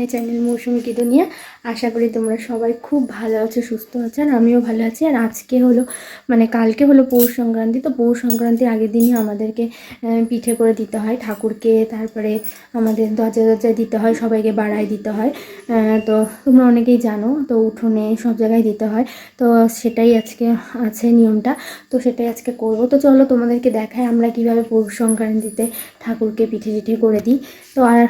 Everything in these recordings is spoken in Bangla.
মাই চ্যানেল মৌসুমী কি দুনিয়া। আশা করি তোমরা সবাই খুব ভালো আছো, সুস্থ আছো, আর আমিও ভালো আছি। আর আজকে হলো কালকে হলো পৌষ সংক্রান্তি। তো পৌষ সংক্রান্তির আগের দিনই আমাদেরকে পিঠে করে দিতে হয় ঠাকুরকে, তারপরে আমাদের দরজায় দিতে হয়, সবাইকে বাড়াই দিতে হয়। তো তোমরা অনেকেই জানো, তো উঠোনে সব জায়গায় দিতে হয়। তো সেটাই আজকে আছে নিয়মটা, তো সেটাই আজকে করব। তো চলো তোমাদেরকে দেখাই আমরা কিভাবে পৌষ সংক্রান্তিতে ঠাকুরকে পিঠে করে দিই। তো আর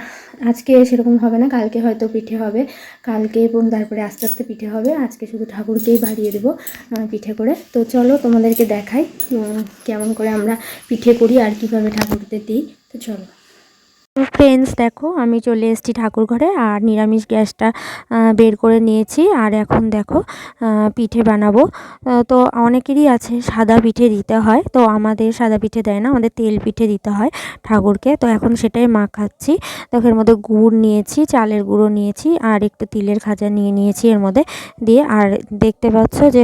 আজকে সেরকম হবে না, কালকে হয়তো পিঠে হবে, কালকে এবং তারপরে আস্তে আস্তে পিঠে হবে। আজকে শুধু ঠাকুরকেই বাড়িয়ে দেবো পিঠে করে। তো চলো তোমাদেরকে দেখাই কেমন করে আমরা পিঠে করি আর কীভাবে ঠাকুরদের দিই। তো চলো ফ্রেন্ডস, দেখো আমি চলে এসেছি ঠাকুর ঘরে, আর নিরামিষ গ্যাসটা বের করে নিয়েছি। আর এখন দেখো পিঠে বানাবো। তো অনেকেরই আছে সাদা পিঠে দিতে হয়, তো আমাদের সাদা পিঠে দেয় না, আমাদের তেল পিঠে দিতে হয় ঠাকুরকে। তো এখন সেটাই মাখাচ্ছি। দেখো এর মধ্যে গুড় নিয়েছি, চালের গুঁড়ো নিয়েছি, আর একটু তিলের খাজা নিয়ে নিয়েছি এর মধ্যে দিয়ে। আর দেখতে পাচ্ছ যে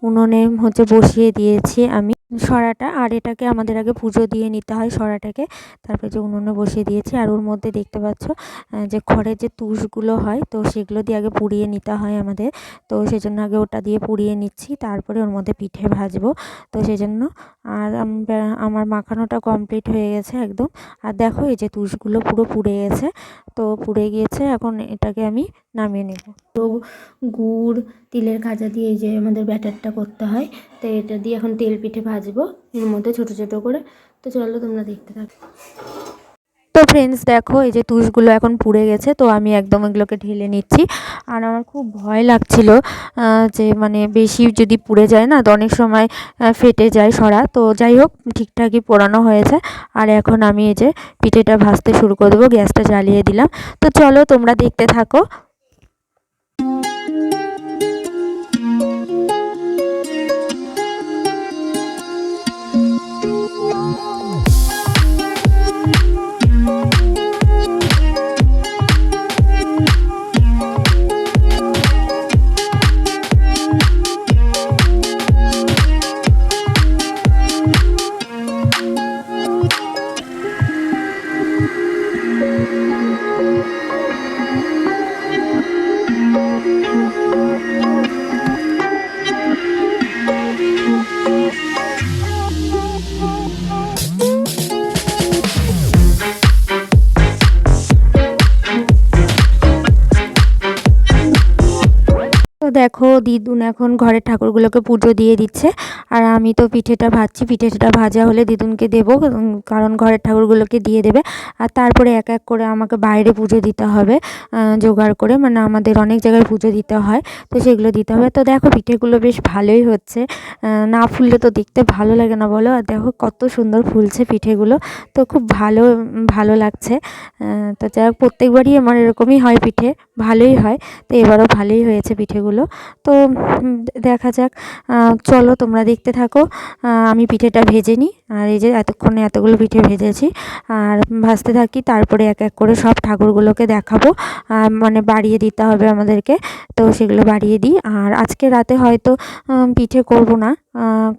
উনুনে বসিয়ে দিয়েছি আমি সরাটা। আর এটাকে আমাদের আগে পুজো দিয়ে নিতে হয় সরাটাকে, তারপরে যে উনুনে বসিয়ে দিয়েছি। আর ওর মধ্যে দেখতে পাচ্ছ যে খড়ের যে তুষগুলো হয়, তো সেগুলো দিয়ে আগে পুড়িয়ে নিতে হয় আমাদের। তো সেজন্য আগে ওটা দিয়ে পুড়িয়ে নিচ্ছি, তারপরে ওর মধ্যে পিঠে ভাজবো। তো সেজন্য আর আমার মাখানোটা কমপ্লিট হয়ে গেছে একদম। আর দেখো এই যে তুষগুলো পুরো পুড়ে গেছে, তো পুড়ে গিয়েছে। এখন এটাকে আমি নামিয়ে নেব। তো গুড় তিলের খাজা দিয়ে এই যে আমাদের ব্যাটারটা করতে হয়, তো এটা দিয়ে এখন তেল পিঠে ভাজবো এর মধ্যে ছোট ছোট করে। তো চলো তোমরা দেখতে থাকো। তো ফ্রেন্ডস দেখো এই যে তুষগুলো এখন পুড়ে গেছে, তো আমি একদম এগুলোকে ঢেলে নিচ্ছি। আর আমার খুব ভয় লাগছিল যে বেশি যদি পুড়ে যায় না, তো অনেক সময় ফেটে যায় সরা। তো যাই হোক ঠিকঠাকই পোড়ানো হয়েছে। আর এখন আমি এই যে পিঠেটা ভাজতে শুরু করে দেবো, গ্যাসটা জ্বালিয়ে দিলাম। তো চলো তোমরা দেখতে থাকো। তো দেখো দিদুন এখন ঘরের ঠাকুরগুলোকে পুজো দিয়ে দিচ্ছে, আর আমি তো পিঠেটা ভাজছি। পিঠেটা ভাজা হলে দিদুনকে দেবো, কারণ ঘরের ঠাকুরগুলোকে দিয়ে দেবে। আর তারপরে এক এক করে আমাকে বাইরে পুজো দিতে হবে জোগাড় করে, আমাদের অনেক জায়গায় পুজো দিতে হয়, তো সেগুলো দিতে হবে। তো দেখো পিঠেগুলো বেশ ভালোই হচ্ছে, না ফুললে তো দেখতে ভালো লাগে না বলো। আর দেখো কত সুন্দর ফুলছে পিঠেগুলো, তো খুব ভালো লাগছে। তো যাই হোক প্রত্যেকবারই আমার এরকমই হয়, পিঠে ভালোই হয়। তো এবারও ভালোই হয়েছে পিঠেগুলো। তো দেখা যাক, চলো তোমরা দেখতে থাকো। আমি পিঠেটা ভেজে নিই। আর এই যে এতক্ষণে এতগুলো পিঠে ভেজেছি, আর ভাজতে থাকি। তারপরে এক এক করে সব ঠাকুরগুলোকে দেখাবো, বাড়িয়ে দিতে হবে আমাদেরকে। তো সেগুলো বাড়িয়ে দিই। আর আজকে রাতে হয়তো পিঠে করব না,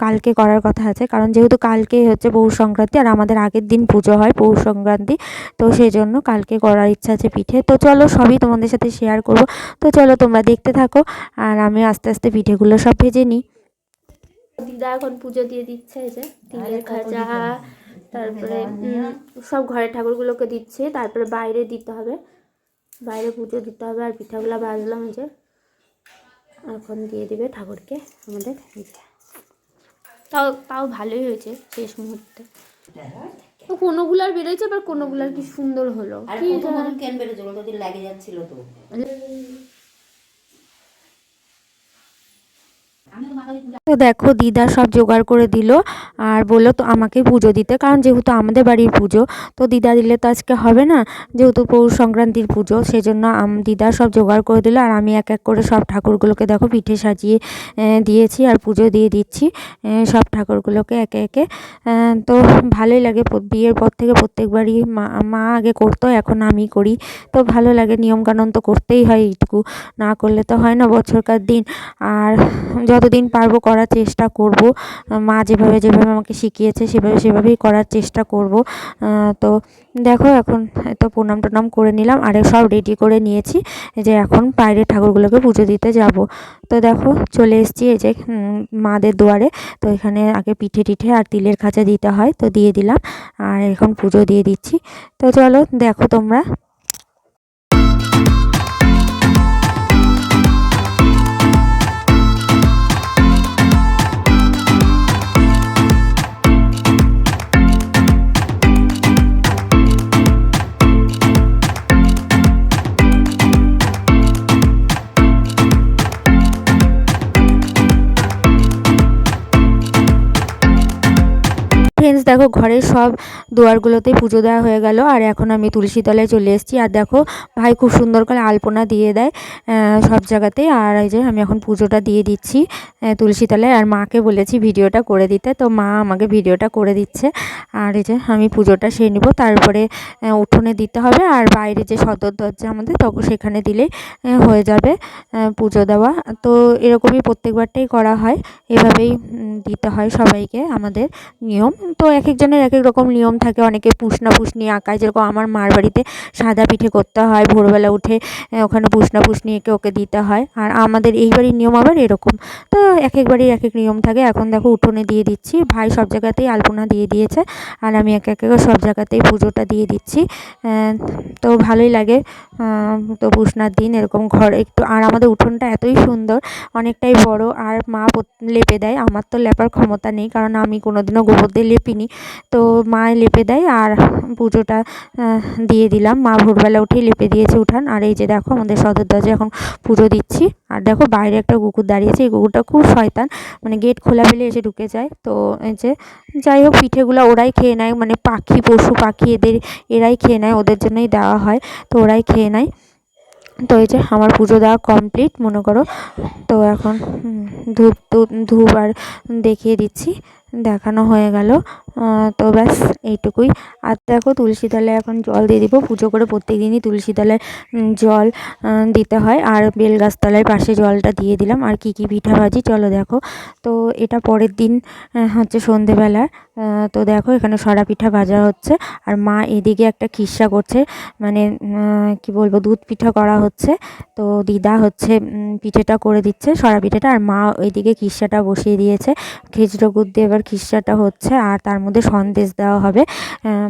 কালকে করার কথা আছে, কারণ যেহেতু কালকেই হচ্ছে পৌষ সংক্রান্তি, আর আমাদের আগের দিন পুজো হয় পৌষ সংক্রান্তি। তো সেই জন্য কালকে করার ইচ্ছা আছে পিঠে। তো চলো সবই তোমাদের সাথে শেয়ার করব। তো চলো তোমরা দেখতে থাকো, আর আমি আস্তে আস্তে পিঠেগুলো সব ভেজে নিই। দিদা এখন পুজো দিয়ে দিচ্ছে, এই যে তিলের খাজা, তারপরে সব ঘরের ঠাকুরগুলোকে দিচ্ছে, তারপরে বাইরে দিতে হবে, বাইরে পুজো দিতে হবে। আর পিঠাগুলো ভাজলাম, যে এখন দিয়ে দিবে ঠাকুরকে আমাদের। তাও ভালোই হয়েছে শেষ মুহূর্তে। কোনোগুলার বেরোয়েছে, আবার কোনোগুলার কি সুন্দর হলো। কেন বেরোচ্ছে বলতো, লাগে যাচ্ছিল তো। তো দেখো দিদা সব জোগাড় করে দিল, আর বললো তো আমাকে পুজো দিতে, কারণ যেহেতু আমাদের বাড়ির পুজো, তো দিদা দিলে তো আজকে হবে না, যেহেতু পৌষ সংক্রান্তির পুজো, সেজন্য দিদা সব জোগাড় করে দিল। আর আমি এক এক করে সব ঠাকুরগুলোকে দেখো পিঠে সাজিয়ে দিয়েছি, আর পুজো দিয়ে দিচ্ছি সব ঠাকুরগুলোকে একে একে। তো ভালোই লাগে, বিয়ের পর থেকে প্রত্যেকবারই মা আগে করতো, এখন আমি করি। তো ভালো লাগে, নিয়মকানুন তো করতেই হয়, এইটুকু না করলে তো হয় না বছরকার দিন। আর যতদিন পারবো করার চেষ্টা করব। মা যেভাবে যেভাবে আমাকে শিখিয়েছে সেভাবেই করার চেষ্টা করব। তো দেখো এখন তো প্রণাম টনাম করে নিলাম আর সব রেডি করে নিয়েছি যে এখন বাইরের ঠাকুরগুলোকে পুজো দিতে যাব। তো দেখো চলে এসেছি এই যে মাদের দুয়ারে। তো এখানে আগে পিঠে টিঠে আর তিলের খাঁচা দিতে হয়, তো দিয়ে দিলাম আর এখন পুজো দিয়ে দিচ্ছি। তো চলো দেখো তোমরা। ফ্রেন্ডস দেখো ঘরের সব দুয়ারগুলোতেই পুজো দেওয়া হয়ে গেল আর এখন আমি তুলসী তলায় চলে এসেছি। আর দেখো ভাই খুব সুন্দর করে আলপনা দিয়ে দেয় সব জায়গাতেই। আর এই যে আমি এখন পুজোটা দিয়ে দিচ্ছি তুলসী তলায়। আর মাকে বলেছি ভিডিওটা করে দিতে, তো মা আমাকে ভিডিওটা করে দিচ্ছে। আর এই যে আমি পুজোটা সেরে নেবো, তারপরে উঠোনে দিতে হবে আর বাইরে যে সদর দরজা আমাদের তখন সেখানে দিলেই হয়ে যাবে পুজো দেওয়া। তো এরকমই প্রত্যেকবারটাই করা হয়, এভাবেই দিতে হয় সবাইকে, আমাদের নিয়ম। তো এক একজনের এক এক রকম নিয়ম থাকে, অনেকে পুষনা পুষনি আঁকায়, যেরকম আমার মার বাড়িতে সাদা পিঠে করতে হয়, ভোরবেলা উঠে ওখানে পুষনা পুষনি এঁকে ওকে দিতে হয়। আর আমাদের এই বাড়ির নিয়ম আবার এরকম, তো এক এক বাড়ির এক এক নিয়ম থাকে। এখন দেখো উঠোনে দিয়ে দিচ্ছি, ভাই সব জায়গাতেই আলপনা দিয়ে দিয়েছে আর আমি এক এক করে সব জায়গাতেই পুজোটা দিয়ে দিচ্ছি। তো ভালোই লাগে। তো পুষনার দিন এরকম ঘর একটু, আর আমাদের উঠোনটা এতই সুন্দর, অনেকটাই বড়। আর মা লেপে দেয়, আমার তো লেপার ক্ষমতা নেই কারণ আমি কোনোদিনও গোবর দিয়ে লেপিনি, তো মা লেপে দেয় আর পুজোটা দিয়ে দিলাম। মা ভোরবেলা উঠেই লেপে দিয়েছে উঠান। আর এই যে দেখো আমাদের সদর দরজায় এখন পুজো দিচ্ছি। আর দেখো বাইরে একটা কুকুর দাঁড়িয়েছে, এই কুকুরটা খুব শয়তান, মানে গেট খোলা পেলে এসে ঢুকে যায়। তো এই যে যাই হোক পিঠেগুলো ওরাই খেয়ে নেয়, মানে পাখি পশু পাখি এরাই খেয়ে নেয়, ওদের জন্যই দেওয়া হয়, তো ওরাই খেয়ে নেয়। তো এই যে আমার পুজো দেওয়া কমপ্লিট মনে করো। তো এখন ধূপ আর দেখিয়ে দিচ্ছি, দেখানো হয়ে গেল। তো ব্যাস এইটুকুই। আর দেখো তুলসী তলায় এখন জল দিয়ে দিব, পুজো করে প্রত্যেক দিনই তুলসী তলায় জল দিতে হয়। আর বেল গাছতলায় পাশে জলটা দিয়ে দিলাম। আর কি কি পিঠা ভাজি চলো দেখো। তো এটা পরের দিন হচ্ছে সন্ধেবেলার। তো দেখো এখানে সরা পিঠা ভাজা হচ্ছে আর মা এদিকে একটা খিরসা করছে, মানে কি বলবো দুধ পিঠা করা হচ্ছে। তো দিদা হচ্ছে পিঠেটা করে দিচ্ছে, সরা পিঠেটা, আর মা ওইদিকে খিরসাটা বসিয়ে দিয়েছে। খেজুর গুড় দিয়ে এবার খিরসাটা হচ্ছে আর তার মধ্যে সন্দেশ দেওয়া হবে,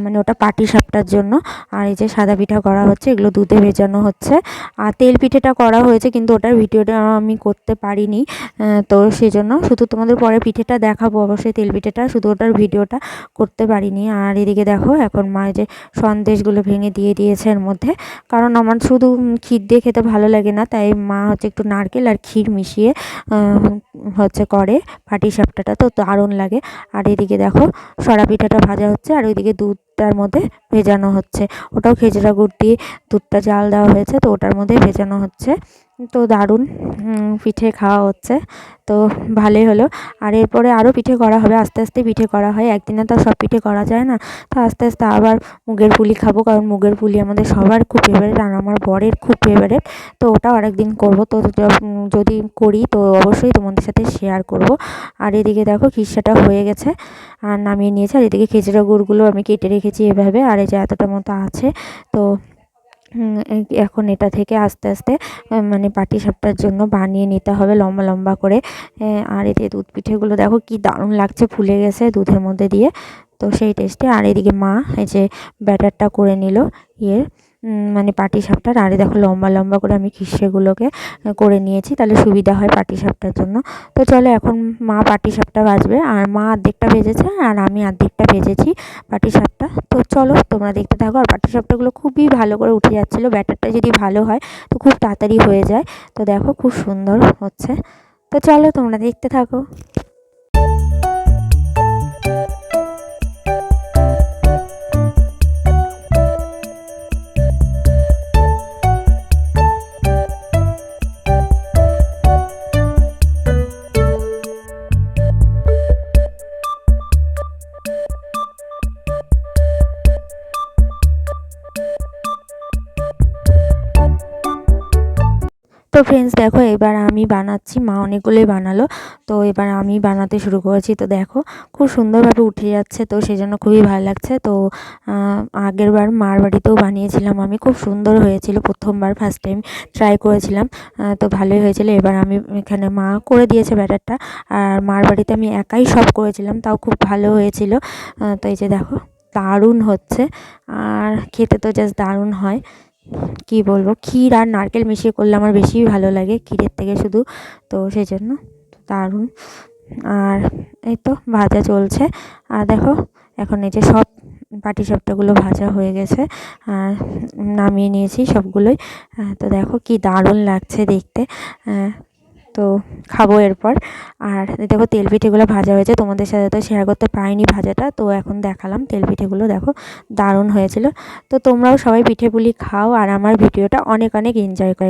মানে ওটা পাটিসাপটার জন্য। আর এই যে সাদা পিঠা করা হচ্ছে, এগুলো দুধে ভেজানো হচ্ছে। আর তেল পিঠেটা করা হয়েছে কিন্তু ওটার ভিডিওটা আমি করতে পারিনি, তো সেজন্য শুধু তোমাদের পরে পিঠেটা দেখাবো অবশ্যই, তেল পিঠেটা, শুধু ওটার ভিডিওটা করতে পারিনি। আর এদিকে দেখো এখন মা যে সন্দেশগুলো ভেঙে দিয়ে দিয়েছে এর মধ্যে, কারণ আমার শুধু ক্ষীর দিয়ে খেতে ভালো লাগে না, তাই মা হচ্ছে একটু নারকেল আর ক্ষীর মিশিয়ে হচ্ছে করে পাটিসাপটাটা, তো দারুণ লাগে। আর এদিকে দেখো সরা পিঠাটা ভাজা হচ্ছে আর ওইদিকে দুধটার মধ্যে ভেজানো হচ্ছে, ওটাও খেজুরা গুড় দিয়ে দুধটা জাল দেওয়া হয়েছে, তো ওটার মধ্যে ভেজানো হচ্ছে। তো দারুণ পিঠে খাওয়া হচ্ছে, তো ভালোই হলো। আর এরপরে আরও পিঠে করা হবে, আস্তে আস্তে পিঠে করা হয়, একদিনে তো সব পিঠে করা যায় না। তো আস্তে আস্তে আবার মুগের পুলি খাবো, কারণ মুগের পুলি আমাদের সবার খুব ফেভারিট আর আমার বরের খুব ফেভারিট। তো ওটাও আরেকদিন করবো, তো যদি করি তো অবশ্যই তোমাদের সাথে শেয়ার করব। আর এদিকে দেখো খিরসাটা হয়ে গেছে আর নামিয়ে নিয়েছে। আর এদিকে খেজুরা গুড়গুলো আমি কেটে রেখেছি এভাবে, আর এই যে এতটা মতো আছে। তো এখন এটা থেকে আস্তে আস্তে মানে পাটিসাপটার জন্য বানিয়ে নিতে হবে লম্বা লম্বা করে। আর এতে দুধ পিঠেগুলো দেখো কি দারুণ লাগছে, ফুলে গেছে দুধের মধ্যে দিয়ে, তো সেই টেস্টে। আর এদিকে মা এই যে ব্যাটারটা করে নিল মানে পাটিসাপটার। আর দেখো লম্বা লম্বা করে আমি খিরশেগুলোকে করে নিয়েছি, তাহলে সুবিধা হয় পাটিসাপটার জন্য। তো চলো এখন মা পাটিসাপটা ভাজবে, আর মা অর্ধেকটা ভেজেছে আর আমি অর্ধেকটা ভেজেছি পাটিসাপটা। তো চলো তোমরা দেখতে থাকো। আর পাটিসাপটাগুলো খুবই ভালো করে উঠে যাচ্ছিলো, ব্যাটারটা যদি ভালো হয় তো খুব তাড়াতাড়ি হয়ে যায়। তো দেখো খুব সুন্দর হচ্ছে, তো চলো তোমরা দেখতে থাকো। তো তো ফ্রেন্ডস দেখো এবার আমি বানাচ্ছি, মা অনেকগুলোই বানালো, তো এবার আমি বানাতে শুরু করেছি। তো দেখো খুব সুন্দরভাবে উঠে যাচ্ছে, তো সেই জন্য খুবই ভালো লাগছে। তো আগের বার মার বাড়িতেও বানিয়েছিলাম আমি, খুব সুন্দর হয়েছিল, প্রথমবার ফার্স্ট টাইম ট্রাই করেছিলাম, তো ভালোই হয়েছিল। এবার আমি এখানে মা করে দিয়েছে ব্যাটারটা, আর মার বাড়িতে আমি একাই সব করেছিলাম, তাও খুব ভালো হয়েছিল। তো এই যে দেখো দারুণ হচ্ছে, আর খেতে তো জাস্ট দারুণ হয়, কি বলবো। ক্ষীর আর নারকেল মিশিয়ে করলে আমার বেশিই ভালো লাগে ক্ষীরের থেকে শুধু, তো সেই জন্য দারুণ। আর এই তো ভাজা চলছে, আর দেখো এখন এই যে সব পাটিসাপটাগুলো ভাজা হয়ে গেছে, আর নামিয়ে নিয়েছি সবগুলোই। তো দেখো কি দারুণ লাগছে দেখতে, তো খাবো এরপর। আর দেখো তেল পিঠেগুলো ভাজা হয়েছে, তোমাদের সাথে তো শেয়ার করতে পারিনি ভাজাটা, তো এখন দেখালাম তেল পিঠেগুলো, দেখো দারুণ হয়েছিল। তো তোমরাও সবাই পিঠে পুলি খাও আর আমার ভিডিওটা অনেক অনেক এনজয় করো।